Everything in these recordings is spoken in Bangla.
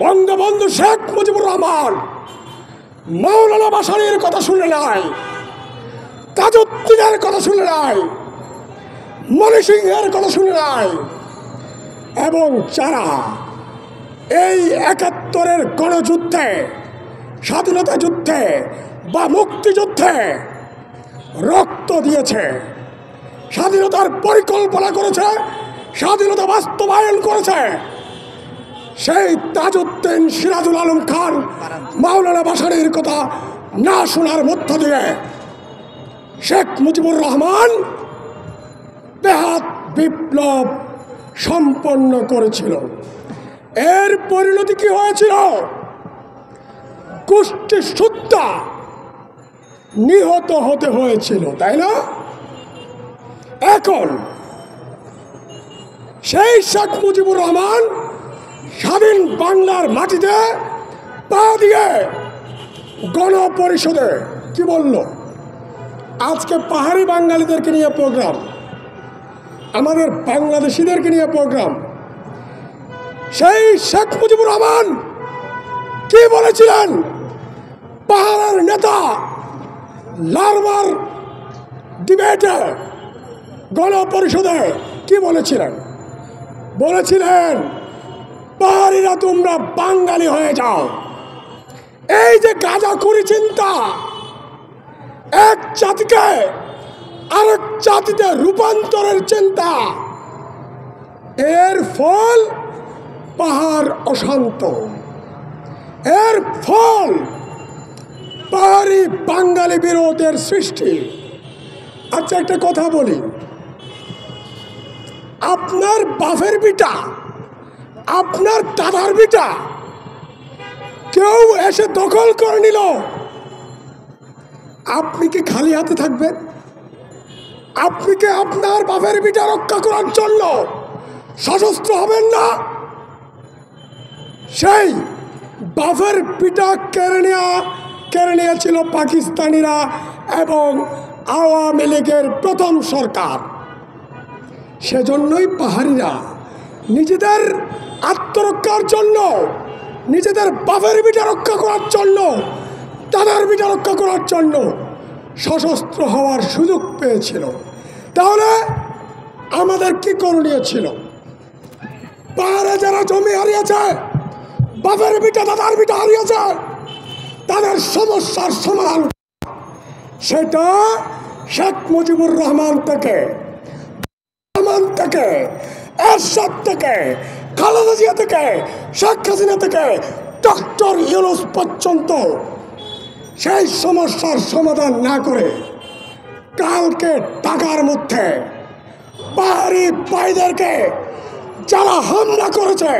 বঙ্গবন্ধু শেখ মুজিবুর রহমান মাওলানা ভাসানীর কথা শুনে নাই, তাজউদ্দিনের কথা শুনে নাই, মনি সিংহের কথা শুনে নাই, এবং যারা এই ৭১-এর গণযুদ্ধে, স্বাধীনতা যুদ্ধে বা মুক্তিযুদ্ধে রক্ত দিয়েছে, স্বাধীনতার পরিকল্পনা করেছে, স্বাধীনতা বাস্তবায়ন করেছে, সেই তাজউদ্দিন, সিরাজুল আলম খান, মাওলানা ভাসানীর কথা না শোনার মধ্য দিয়ে শেখ মুজিবুর রহমান বেহাত বিপ্লব সম্পন্ন করেছিল। এর পরিণতি কি হয়েছিল? গোষ্ঠী সুদ্ধা নিহত হতে হয়েছিল, তাই না? এখন সেই শেখ মুজিবুর রহমান স্বাধীন বাংলার মাটিতে পা দিয়ে গণপরিষদে কি বলল? আজকে পাহাড়ি বাঙালিদেরকে নিয়ে প্রোগ্রাম, আমাদের বাংলাদেশিদেরকে নিয়ে প্রোগ্রাম। সেই শেখ মুজিবুর রহমান কি বলেছিলেন? পাহাড়ের নেতা লারমার ডিবেটে গণপরিষদে কি বলেছিলেন? বলেছিলেন, পাহাড়িরা তোমরা বাঙালি হয়ে যাও। এই যে গাঁজাখুরি চিন্তা, এক জাতিকে আরেক জাতিতে রূপান্তরের চিন্তা, এর ফল পাহাড় অশান্ত, এর ফল পাহাড়ি বাঙালি বিরোধের সৃষ্টি। আচ্ছা, একটা কথা বলি, আপনার বাপের বিটা, আপনার দাদার বিটা কেউ এসে দখল করে নিল, আপনি কি খালি হাতে থাকবেন? আপনি কি আপনার বাপের বিটা রক্ষা করার জন্য সশস্ত্র হবেন না? সেই বাপের বিটা কেড়ে নিয়েছিল পাকিস্তানিরা এবং আওয়ামী লীগের প্রথম সরকার। সেজন্যই পাহাড়িরা নিজেদের আত্মরক্ষার জন্য, নিজেদের বাপের বিটা রক্ষা করার জন্য, দাদার বিটা রক্ষা করার জন্য সশস্ত্র হওয়ার সুযোগ পেয়েছিল। তাহলে আমাদের কি করণীয় ছিল? পাহাড়ে যারা জমি হারিয়েছে, বাপের বিটা দাদার বিটা হারিয়েছে, তাদের সমস্যার সমাধান, সেটা শেখ মুজিবুর রহমান থেকে, এরশাদ থেকে, খালেদা জিয়া থেকে, শেখ হাসিনা থেকে ডক্টর ইউনূস পর্যন্ত সেই সমস্যার সমাধান না করে কালকে ঢাকার মধ্যে পাহাড়ি ভাইদেরকে যারা হামলা করেছে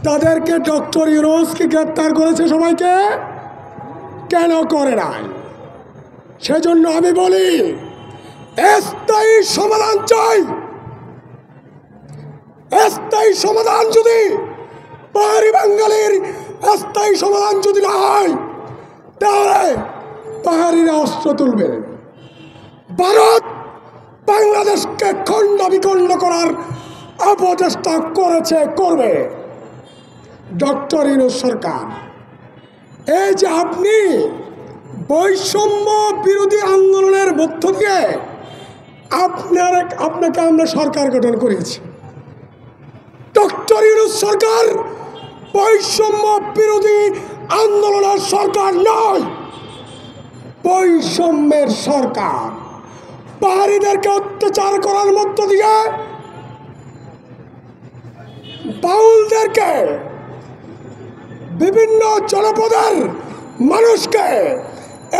তাদেরকে ডক্টর ইউনূস কি গ্রেপ্তার করেছে? সবাইকে কেন করে নাই? সেজন্য আমি বলি, স্থায়ী সমাধান চাই। স্থায়ী সমাধান যদি পাহাড়ি বাঙালির স্থায়ী সমাধান যদি না হয়, তাহলে পাহাড়িরা অস্ত্র তুলবে। ভারত বাংলাদেশকে খণ্ড বিখণ্ড করার অপচেষ্টা করেছে, করবে ডক্টর ইউনূস সরকার। এই যে আপনি বৈষম্য বিরোধী আন্দোলনের মধ্য দিয়ে আপনাকে আমরা সরকার গঠন করেছি। ডক্টর ইউনূস সরকার বৈষম্য বিরোধী আন্দোলনের সরকার নয়, বৈষম্যের সরকার। পাহাড়িদেরকে অত্যাচার করার মধ্য দিয়ে, বাউলদেরকে, বিভিন্ন জনপদের মানুষকে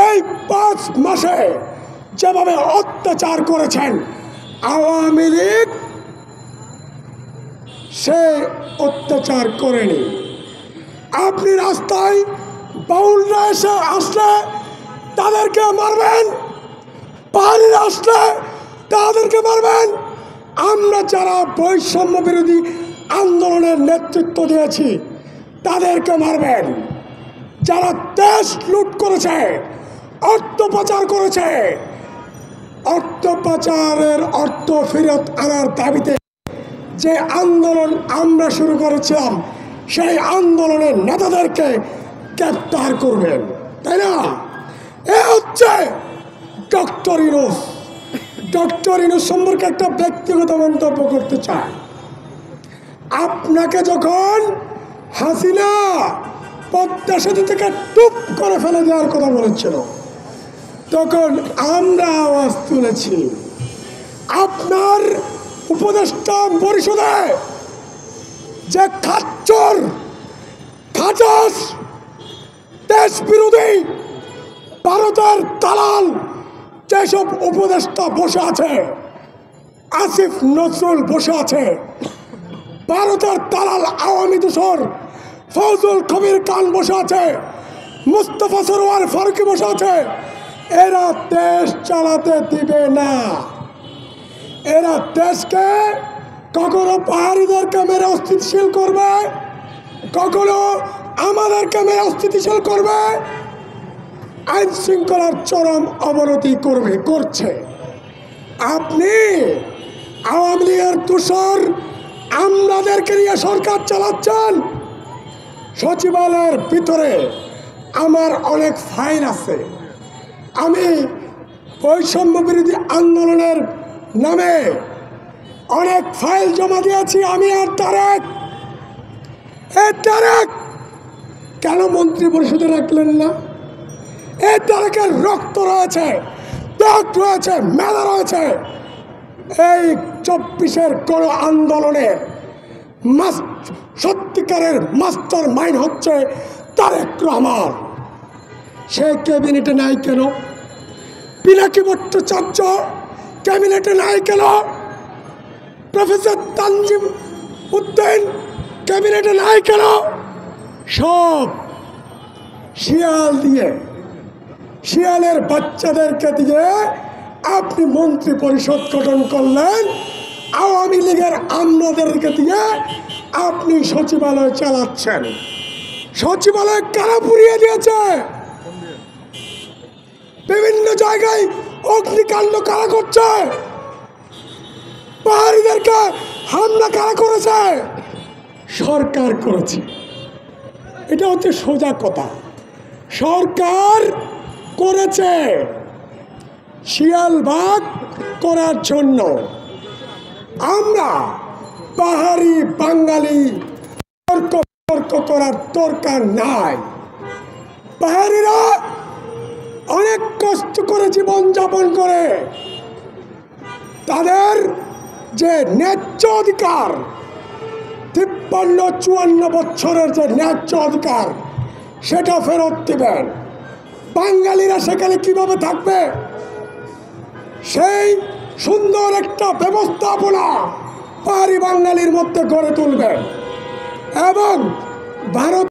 এই 5 মাসে যেভাবে অত্যাচার করেছেন আওয়ামী লীগ, সে অত্যাচার করেনি। আপনি রাস্তায় বাউলরা এসে আসলে তাদেরকে মারবেন, পাহাড়িরা আসলে তাদেরকে মারবেন। আমরা যারা বৈষম্য বিরোধী আন্দোলনের নেতৃত্ব দিয়েছি তাদেরকে মারবেন। যারা দেশ লুট করেছে, অর্থ পাচার করেছে, অর্থ পাচারের অর্থ ফেরত আনার দাবিতে যে আন্দোলন আমরা শুরু করেছিলাম, সেই আন্দোলনের নেতাদেরকে গ্রেপ্তার করবেন, তাই না? এ হচ্ছে ডক্টর ইউনূস। ডক্টর ইউনূস সম্পর্কে একটা ব্যক্তিগত মন্তব্য করতে চাই। আপনাকে যখন হাসিনা পদ্মা সেতু থেকে টুপ করে ফেলে দেওয়ার কথা বলেছিল, তখন আমরা আওয়াজ তুলেছি। আপনার উপদেষ্টা পরিষদে যে খাচ্চর খাটাস দেশ বিরোধী ভারতের দালাল যেসব উপদেষ্টা বসে আছে, আসিফ নজরুল বসে আছে, ভারতের দালাল আওয়ামী দূষর ফজল কবির খান বসে আছে, মুস্তফা সরোয়ার ফারুকি বসে আছে, এরা দেশ চালাতে দিবে না। এরা দেশকে কখনো পাহাড়িদেরকে মেরে অস্থিতিশীল করবে, কখনো আমাদেরকে মেরে অস্থিতিশীল করবে, আইন শৃঙ্খলার চরম অবনতি করছে। আপনি আওয়ামী লীগের দূষর আমাদেরকে নিয়ে সরকার চালাচ্ছেন। সচিবালয়ের ভিতরে আমার অনেক ফাইল আছে। আমি বৈষম্য বিরোধী আন্দোলনের নামে অনেক ফাইল জমা দিয়েছি। আমি আর তারেক কেন মন্ত্রী পরিষদে রাখলেন না? এই তারেকের রক্ত রয়েছে, ত্যাগ রয়েছে, মেধা রয়েছে। এই 24-এর গণ আন্দোলনের সত্যিকারের মাস্টার মাইন্ড হচ্ছে তারেক রহমান। সে ক্যাবিনেটে নাই কেন? পিনাকি ভট্টাচার্য ক্যাবিনেটে নাই কেন? প্রফেসর তানজিম উদ্দিন ক্যাবিনেটে নাই কেন? সব শিয়ালের বাচ্চাদেরকে দিয়ে আপনি মন্ত্রী পরিষদ গঠন করলেন। আওয়ামী লীগের আমলাদেরকে দিয়ে আপনি সচিবালয় চালাচ্ছেন। সচিবালয় কারা পুড়িয়ে দিয়েছে? বিভিন্ন জায়গায় অগ্নিকাণ্ড কারা করছে? পাহাড়িদেরকে হামলা কারা করেছে? সরকার করেছে। এটা হচ্ছে সোজা কথা। সরকার করেছে শিয়ালবাগ করার জন্য। আমরা পাহাড়ি বাঙালি তর্ক করার দরকার নাই। পাহাড়িরা অনেক কষ্ট করে জীবন যাপন করে, তাদের যে ন্যায্য অধিকার 53-54 বছরের যে ন্যায্য অধিকার সেটা ফেরত দেবেন। বাঙালিরা সেখানে কিভাবে থাকবে সেই সুন্দর একটা ব্যবস্থাপনা পাহাড়ি বাঙালির মধ্যে গড়ে তুলবেন এবং ভারত